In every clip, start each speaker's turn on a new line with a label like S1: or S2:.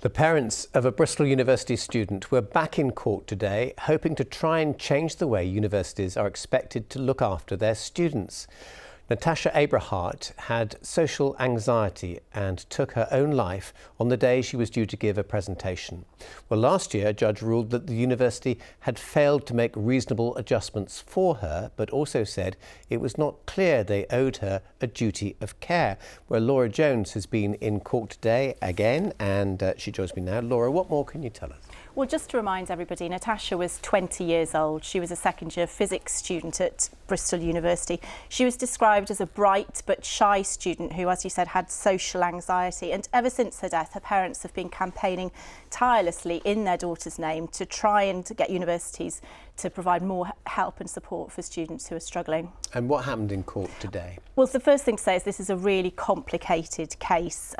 S1: The parents of a Bristol University student were back in court today, hoping to try and change the way universities are expected to look after their students. Natasha Abrahart had social anxiety and took her own life on the day she was due to give a presentation. Well, last year, a judge ruled that the university had failed to make reasonable adjustments for her, but also said it was not clear they owed her a duty of care. Well, Laura Jones has been in court today again, and she joins me now. Laura, what more can you tell us?
S2: Well, just to remind everybody, Natasha was 20 years old. She was a second-year physics student at Bristol University. She was described as a bright but shy student who, as you said, had social anxiety. And ever since her death, her parents have been campaigning tirelessly in their daughter's name to try and get universities to provide more help and support for students who are struggling.
S1: And what happened in court today?
S2: Well, the first thing to say is this is a really complicated case.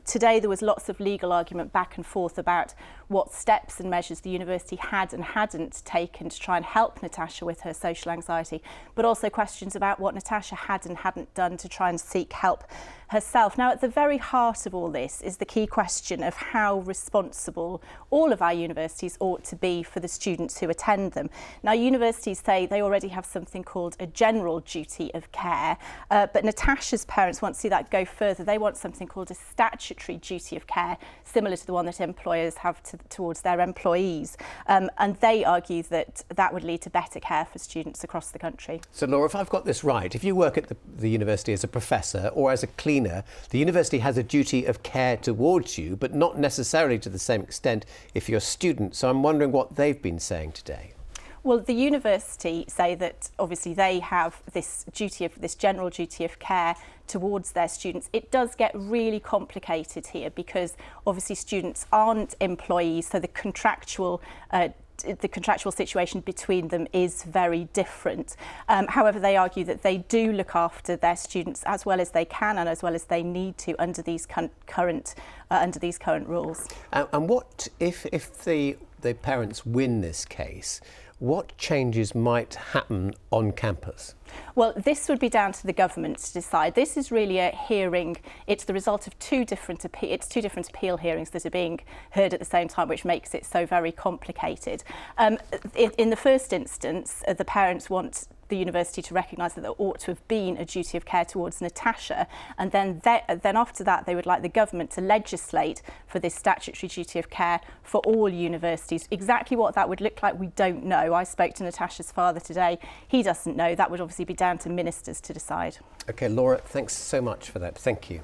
S2: Today there was lots of legal argument back and forth about what steps and measures the university had and hadn't taken to try and help Natasha with her social anxiety, but also questions about what Natasha had and hadn't done to try and seek help herself. Now, at the very heart of all this is the key question of how responsible all of our universities ought to be for the students who attend them. Now, universities say they already have something called a general duty of care, but Natasha's parents want to see that go further. They want something called a statutory duty of care, similar to the one that employers have towards their employees. And they argue that that would lead to better care for students across the country.
S1: So, Laura, if I've got this right, if you work at the university as a professor or as a cleaner, the university has a duty of care towards you, but not necessarily to the same extent if you're a student. So I'm wondering what they've been saying today.
S2: Well, the university say that obviously they have this general duty of care towards their students. It does get really complicated here because obviously students aren't employees, so the contractual situation between them is very different. However, they argue that they do look after their students as well as they can and as well as they need to under these current rules.
S1: And what if the parents win this case? What changes might happen on campus?
S2: Well, this would be down to the government to decide. This is really a hearing. It's the result of two different appeal hearings that are being heard at the same time, which makes it so very complicated. In the first instance, the parents want the university to recognise that there ought to have been a duty of care towards Natasha, and then after that they would like the government to legislate for this statutory duty of care for all universities. Exactly what that would look like, we don't know. I spoke to Natasha's father today. He doesn't know. That would obviously be down to ministers to decide.
S1: OK, Laura, thanks so much for that. Thank you.